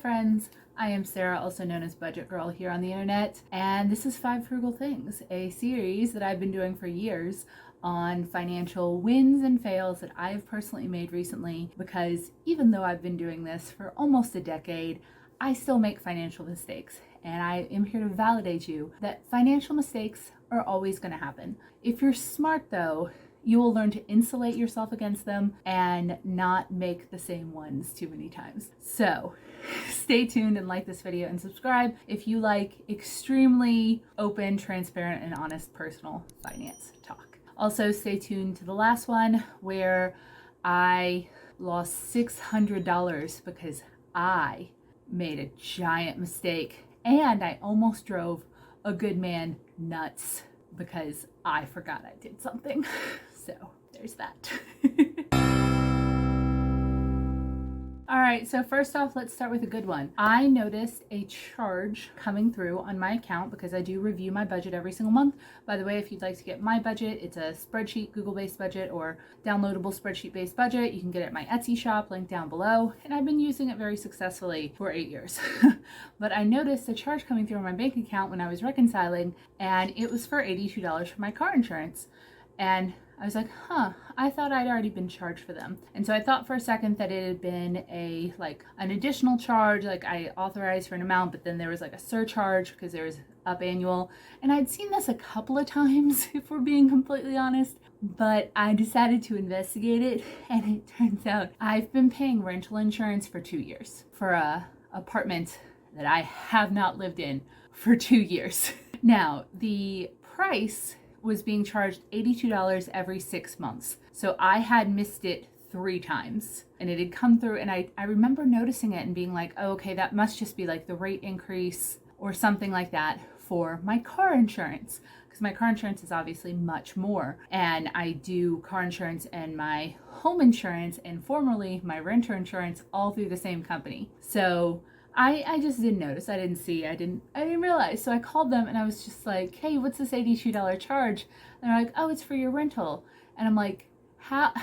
friends, I am Sarah, also known as Budget Girl here on the internet, and this is 5 Frugal Things, a series that I've been doing for years on financial wins and fails that I've personally made recently, because even though I've been doing this for almost a decade, I still make financial mistakes, and I am here to validate you that financial mistakes are always going to happen. If you're smart though, you will learn to insulate yourself against them and not make the same ones too many times. So stay tuned and like this video and subscribe if you like extremely open, transparent, and honest personal finance talk. Also stay tuned to the last one where I lost $600 because I made a giant mistake and I almost drove a good man nuts because I forgot I did something. So there's that. All right, so first off, let's start with a good one. I noticed a charge coming through on my account because I do review my budget every single month. By the way, if you'd like to get my budget, it's a spreadsheet, Google-based budget, or downloadable spreadsheet-based budget. You can get it at my Etsy shop, link down below, and I've been using it very successfully for 8 years. But I noticed a charge coming through on my bank account when I was reconciling, and it was for $82 for my car insurance. And I was like, I thought I'd already been charged for them. And so I thought for a second that it had been an additional charge, like I authorized for an amount, but then there was like a surcharge because there was up annual. And I'd seen this a couple of times, if we're being completely honest, but I decided to investigate it. And it turns out I've been paying rental insurance for 2 years for a apartment that I have not lived in for 2 years. Now, the price was being charged $82 every 6 months. So I had missed it 3 times and it had come through, and I remember noticing it and being like, oh, okay, that must just be like the rate increase or something like that for my car insurance, because my car insurance is obviously much more. And I do car insurance and my home insurance and formerly my renter insurance all through the same company. So I just didn't notice. I didn't see. I didn't realize. So I called them and I was just like, hey, what's this $82 charge? And they're like, oh, it's for your rental. And I'm like, how?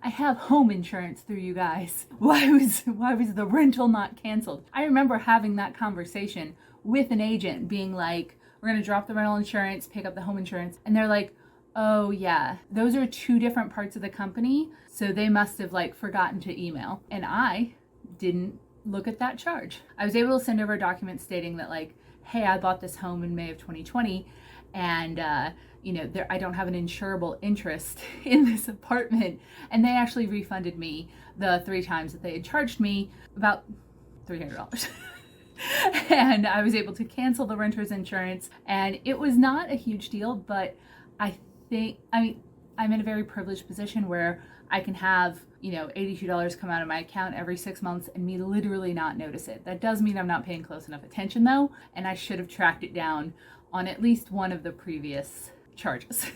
I have home insurance through you guys. Why was the rental not canceled? I remember having that conversation with an agent being like, we're going to drop the rental insurance, pick up the home insurance. And they're like, oh yeah, those are 2 different parts of the company. So they must have forgotten to email. And I didn't look at that charge. I was able to send over a document stating that hey, I bought this home in May of 2020 and I don't have an insurable interest in this apartment. And they actually refunded me the 3 times that they had charged me about $300. And I was able to cancel the renter's insurance, and it was not a huge deal, but I'm in a very privileged position where I can have $82 come out of my account every 6 months and me literally not notice it. That does mean I'm not paying close enough attention though, and I should have tracked it down on at least one of the previous charges.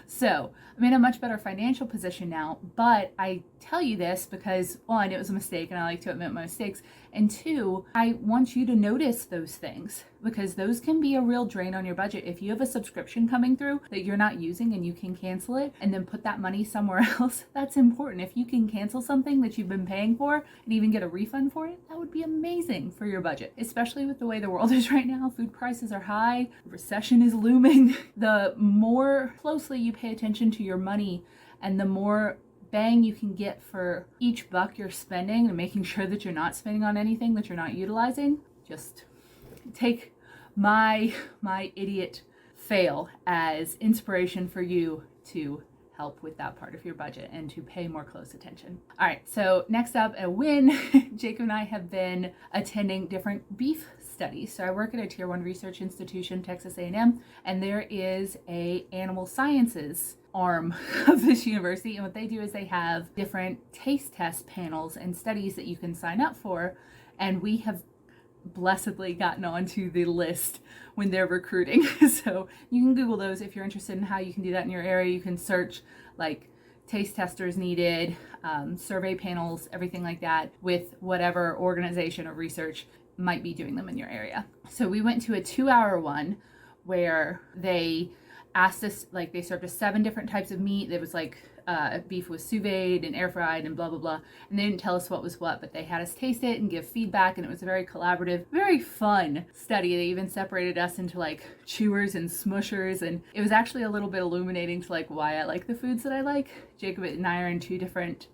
So I'm in a much better financial position now, but I tell you this because 1, it was a mistake and I like to admit my mistakes, and 2, I want you to notice those things because those can be a real drain on your budget. If you have a subscription coming through that you're not using and you can cancel it and then put that money somewhere else, that's important. If you can cancel something that you've been paying for and even get a refund for it, that would be amazing for your budget, especially with the way the world is right now. Food prices are high, recession is looming. The more closely you pay attention to your money and the more bang you can get for each buck you're spending and making sure that you're not spending on anything that you're not utilizing, just take my idiot fail as inspiration for you to help with that part of your budget and to pay more close attention. All right, so next up, a win. Jacob and I have been attending different beef studies. So I work at a tier 1 research institution, Texas A&M, and there is a animal sciences arm of this university. And what they do is they have different taste test panels and studies that you can sign up for. And we have blessedly gotten onto the list when they're recruiting. So you can Google those if you're interested in how you can do that in your area. You can search taste testers needed, survey panels, everything like that, with whatever organization or research might be doing them in your area. So we went to a 2-hour one where they asked us, they served us 7 different types of meat. There was beef was sous vide and air fried and blah, blah, blah. And they didn't tell us what was what, but they had us taste it and give feedback. And it was a very collaborative, very fun study. They even separated us into like chewers and smushers. And it was actually a little bit illuminating to like why I like the foods that I like. Jacob and I are in two different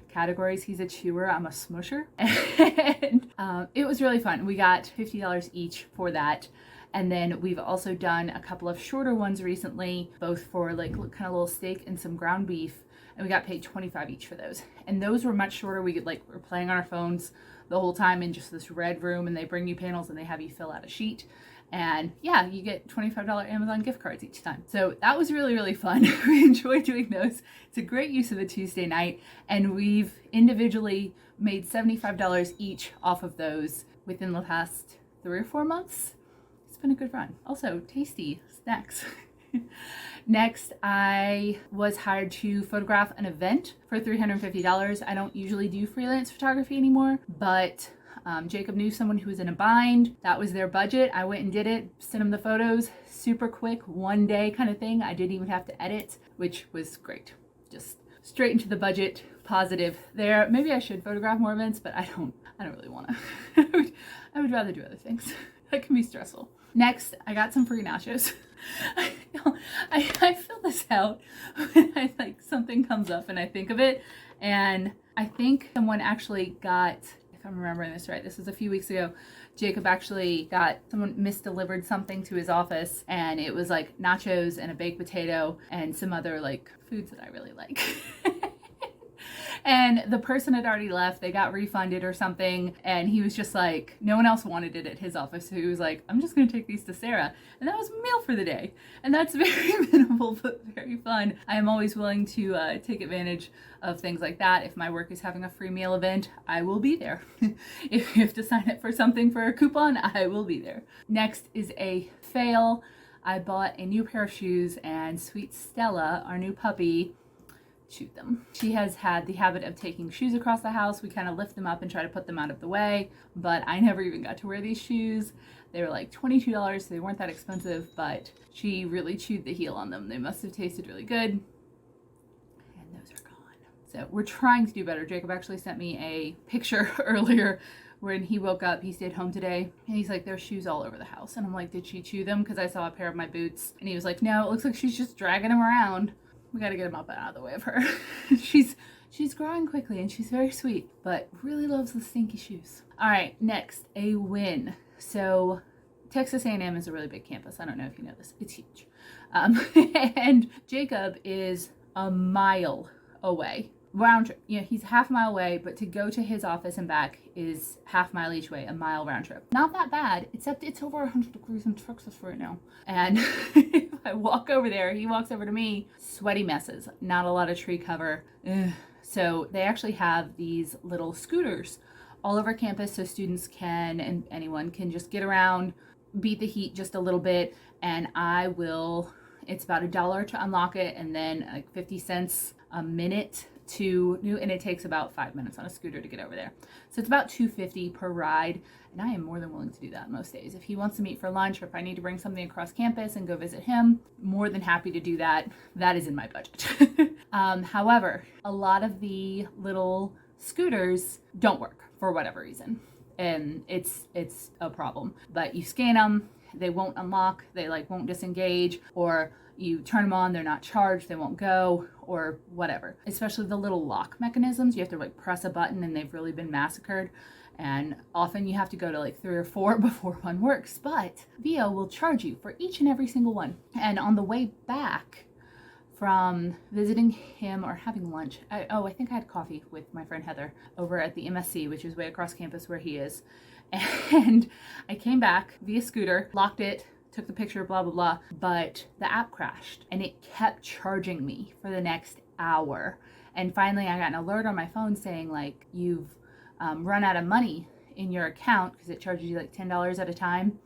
categories. He's a chewer, I'm a smusher. And it was really fun. We got $50 each for that. And then we've also done a couple of shorter ones recently, both for like kind of little steak and some ground beef. And we got paid $25 each for those. And those were much shorter. We're playing on our phones the whole time in just this red room, and they bring you panels and they have you fill out a sheet. And yeah, you get $25 Amazon gift cards each time. So that was really, really fun. We enjoy doing those. It's a great use of a Tuesday night. And we've individually made $75 each off of those within the past 3 or 4 months. It's been a good run. Also, tasty snacks. Next, I was hired to photograph an event for $350. I don't usually do freelance photography anymore, but Jacob knew someone who was in a bind. That was their budget. I went and did it, sent him the photos, super quick, one day kind of thing. I didn't even have to edit, which was great. Just straight into the budget, positive there. Maybe I should photograph more events, but I don't really want to. I would rather do other things. That can be stressful. Next, I got some free nachos. I fill this out when something comes up and I think of it. And I think someone actually got, if I'm remembering this right, this was a few weeks ago, Jacob actually got, someone misdelivered something to his office, and it was like nachos and a baked potato and some other like foods that I really like. And the person had already left, they got refunded or something, and he was just like, no one else wanted it at his office, so he was like, I'm just going to take these to Sarah. And that was meal for the day. And that's very minimal, but very fun. I am always willing to take advantage of things like that. If my work is having a free meal event, I will be there. If you have to sign up for something for a coupon, I will be there. Next is a fail. I bought a new pair of shoes, and sweet Stella, our new puppy, chewed them. She has had the habit of taking shoes across the house. We kind of lift them up and try to put them out of the way, but I never even got to wear these shoes. They were like $22, so they weren't that expensive, but she really chewed the heel on them. They must have tasted really good, and those are gone. So we're trying to do better. Jacob actually sent me a picture earlier when he woke up. He stayed home today, and he's like, there's shoes all over the house. And I'm like, did she chew them? Because I saw a pair of my boots, and he was like, no, it looks like she's just dragging them around. We got to get him up and out of the way of her. She's growing quickly and she's very sweet, but really loves the stinky shoes. All right, next, a win. So Texas A&M is a really big campus. I don't know if you know this. It's huge. And Jacob is a mile away. Round trip. You know, he's half a mile away, but to go to his office and back is half mile each way, a mile round trip. Not that bad, except it's over 100 degrees in Texas right now. And if I walk over there, he walks over to me, sweaty messes, not a lot of tree cover. Ugh. So they actually have these little scooters all over campus, so students can, and anyone can just get around, beat the heat just a little bit, and it's about $1 to unlock it, and then like 50 cents a minute and it takes about 5 minutes on a scooter to get over there. So it's about $2.50 per ride, and I am more than willing to do that most days. If he wants to meet for lunch, or if I need to bring something across campus and go visit him, more than happy to do that. That is in my budget. However, a lot of the little scooters don't work for whatever reason, and it's a problem. But you scan them, they won't unlock, they won't disengage, or you turn them on, they're not charged, they won't go, or whatever. Especially the little lock mechanisms, you have to press a button, and they've really been massacred. And often you have to go to 3 or 4 before one works. But VO will charge you for each and every single one. And on the way back from visiting him or having lunch, I think I had coffee with my friend Heather over at the MSC, which is way across campus where he is. And I came back via scooter, locked it, took the picture, blah, blah, blah, but the app crashed and it kept charging me for the next hour. And finally I got an alert on my phone saying you've run out of money in your account, because it charges you $10 at a time.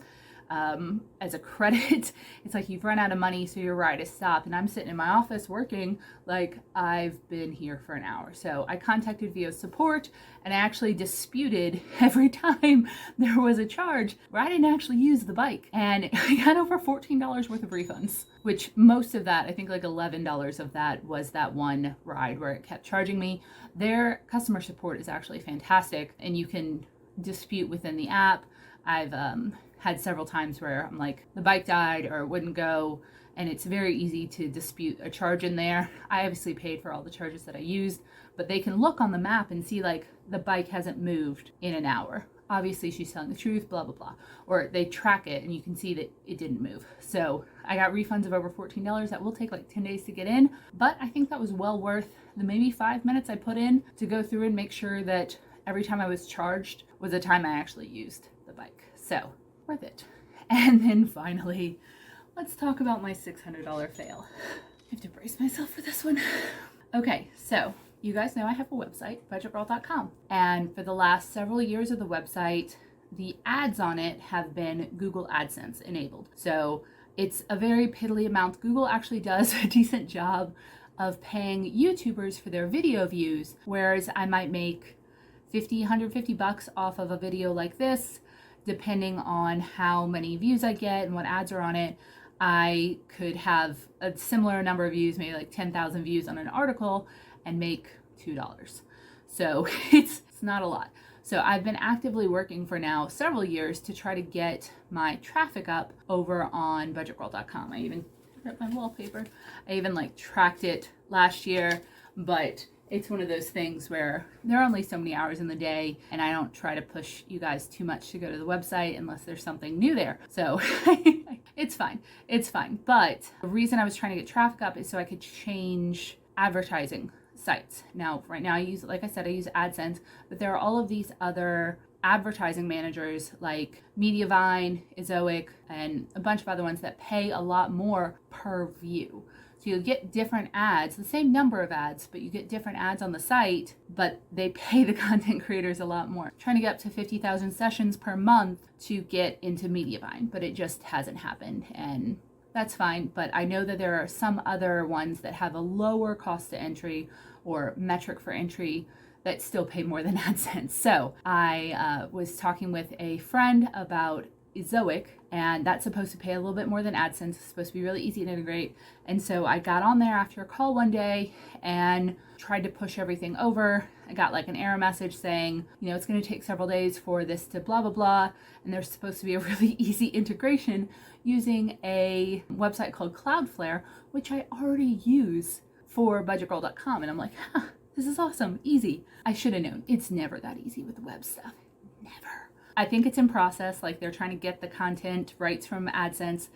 as a credit. It's like you've run out of money, so your ride is stopped. And I'm sitting in my office working like I've been here for an hour. So I contacted VO support and I actually disputed every time there was a charge where I didn't actually use the bike. And I got over $14 worth of refunds, which most of that, I think like $11 of that was that one ride where it kept charging me. Their customer support is actually fantastic and you can dispute within the app. I've had several times where I'm like, the bike died or it wouldn't go, and it's very easy to dispute a charge in there. I obviously paid for all the charges that I used, but they can look on the map and see like the bike hasn't moved in an hour. Obviously she's telling the truth, blah, blah, blah. Or they track it and you can see that it didn't move. So I got refunds of over $14. That will take like 10 days to get in, but I think that was well worth the maybe 5 minutes I put in to go through and make sure that every time I was charged was the time I actually used the bike. So worth it. And then finally, let's talk about my $600 fail. I have to brace myself for this one. Okay, so you guys know I have a website, budgetgirl.com. And for the last several years of the website, the ads on it have been Google AdSense enabled. So it's a very piddly amount. Google actually does a decent job of paying YouTubers for their video views, whereas I might make $50, $150 off of a video like this. Depending on how many views I get and what ads are on it, I could have a similar number of views, maybe like 10,000 views on an article and make $2. So it's not a lot. So I've been actively working for now several years to try to get my traffic up over on budgetgirl.com. I even got my wallpaper. I even like tracked it last year, but it's one of those things where there are only so many hours in the day and I don't try to push you guys too much to go to the website unless there's something new there. So it's fine. It's fine. But the reason I was trying to get traffic up is so I could change advertising sites. Now, right now I use, like I said, I use AdSense, but there are all of these other advertising managers like Mediavine, Ezoic, and a bunch of other ones that pay a lot more per view. So you'll get different ads, the same number of ads, but you get different ads on the site, but they pay the content creators a lot more. I'm trying to get up to 50,000 sessions per month to get into Mediavine, but it just hasn't happened, and that's fine. But I know that there are some other ones that have a lower cost to entry or metric for entry that still pay more than AdSense. So I was talking with a friend about Ezoic, and that's supposed to pay a little bit more than AdSense. It's supposed to be really easy to integrate. And so I got on there after a call one day and tried to push everything over. I got like an error message saying, you know, it's going to take several days for this to blah, blah, blah. And there's supposed to be a really easy integration using a website called Cloudflare, which I already use for budgetgirl.com. And I'm like, huh, this is awesome, easy. I should have known. It's never that easy with the web stuff. Never. I think it's in process, like they're trying to get the content rights from AdSense,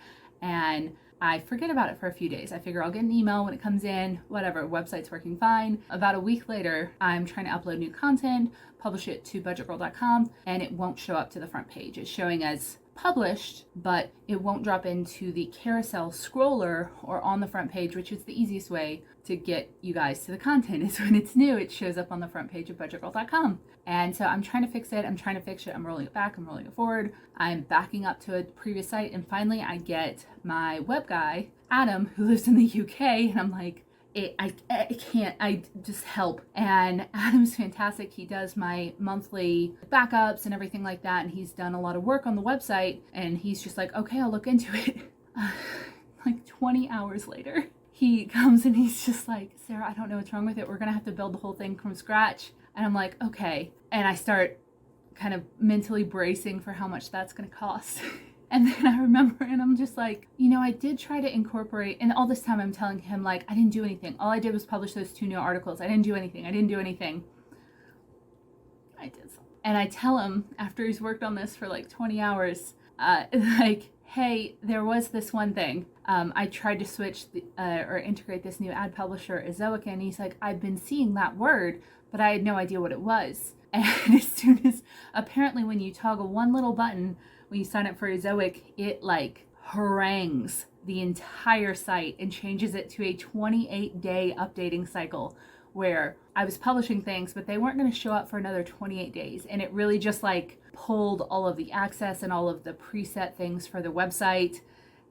and I forget about it for a few days. I figure I'll get an email when it comes in, whatever, website's working fine. About a week later, I'm trying to upload new content, publish it to budgetgirl.com, and it won't show up to the front page. It's showing as published, but it won't drop into the carousel scroller or on the front page, which is the easiest way to get you guys to the content. Is when it's new, it shows up on the front page of budgetgirl.com. And so I'm trying to fix it. I'm trying to fix it. I'm rolling it back. I'm rolling it forward. I'm backing up to a previous site. And finally I get my web guy, Adam, who lives in the UK. And I'm like, I can't, I just help. And Adam's fantastic. He does my monthly backups and everything like that. And he's done a lot of work on the website. And he's just like, okay, I'll look into it. Like 20 hours later, he comes and he's just like, Sarah, I don't know what's wrong with it. We're going to have to build the whole thing from scratch. And I'm like, okay. And I start kind of mentally bracing for how much that's going to cost. And then I remember, and I'm just like, you know, I did try to incorporate, and all this time I'm telling him, like, I didn't do anything. All I did was publish those 2 new articles. I didn't do anything. I did something. And I tell him, after he's worked on this for like 20 hours, like, hey, there was this one thing. I tried to switch or integrate this new ad publisher, Ezoic, and he's like, I've been seeing that word, but I had no idea what it was. And as soon as, apparently when you toggle one little button, when you sign up for Ezoic, it like harangues the entire site and changes it to a 28-day updating cycle, where I was publishing things, but they weren't going to show up for another 28 days. And it really just like pulled all of the access and all of the preset things for the website,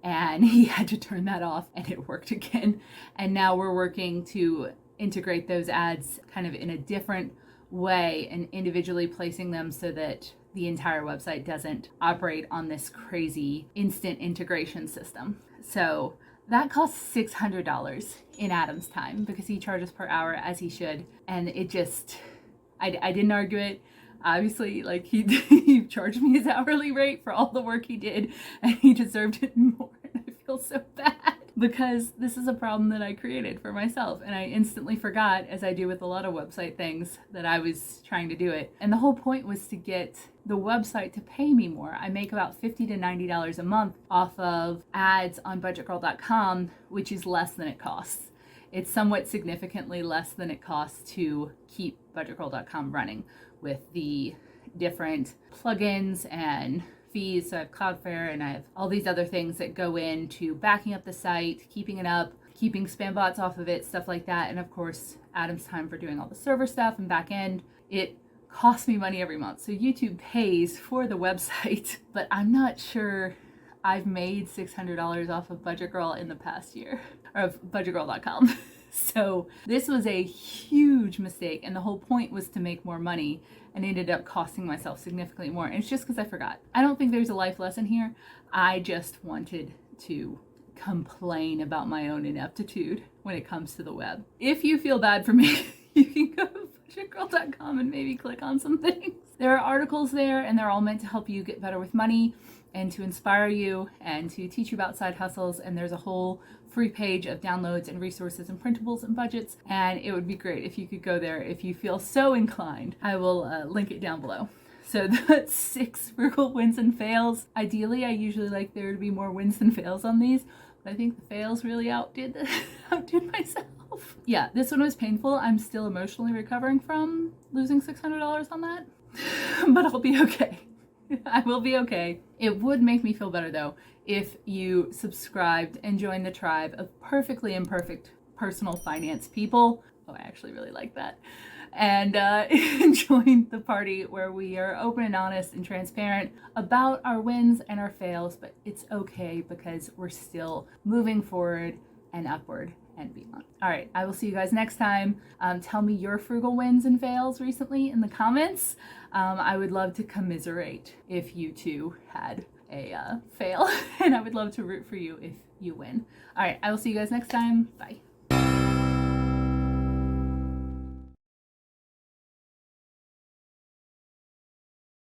and he had to turn that off, and it worked again. And now we're working to integrate those ads kind of in a different way and individually placing them so that the entire website doesn't operate on this crazy instant integration system. So that costs $600 in Adam's time because he charges per hour, as he should. And it just, I didn't argue it. Obviously, like he charged me his hourly rate for all the work he did, and he deserved it more. And I feel so bad because this is a problem that I created for myself, and I instantly forgot, as I do with a lot of website things, that I was trying to do it. And the whole point was to get the website to pay me more. I make about $50 to $90 a month off of ads on budgetgirl.com, which is less than it costs. It's somewhat significantly less than it costs to keep budgetgirl.com running with the different plugins and fees. So I have Cloudflare and I have all these other things that go into backing up the site, keeping it up, keeping spam bots off of it, stuff like that. And of course, Adam's time for doing all the server stuff and back end. It costs me money every month. So YouTube pays for the website, but I'm not sure I've made $600 off of Budget Girl in the past year, or of budgetgirl.com. So this was a huge mistake, and the whole point was to make more money, and ended up costing myself significantly more. And it's just because I forgot. I don't think there's a life lesson here. I just wanted to complain about my own ineptitude when it comes to the web. If you feel bad for me, you can go to budgetgirl.com and maybe click on some things. There are articles there, and they're all meant to help you get better with money and to inspire you and to teach you about side hustles. And there's a whole free page of downloads and resources and printables and budgets. And it would be great if you could go there if you feel so inclined. I will link it down below. So that's 6 frugal wins and fails. Ideally, I usually like there to be more wins than fails on these, but I think the fails really outdid myself. Yeah, this one was painful. I'm still emotionally recovering from losing $600 on that, but I'll be okay. I will be okay. It would make me feel better though if you subscribed and joined the tribe of perfectly imperfect personal finance people. Oh, I actually really like that. And join the party where we are open and honest and transparent about our wins and our fails, but it's okay because we're still moving forward and upward and beyond. All right, I will see you guys next time. Tell me your frugal wins and fails recently in the comments. I would love to commiserate if you too had a fail, and I would love to root for you if you win. All right, I will see you guys next time. Bye.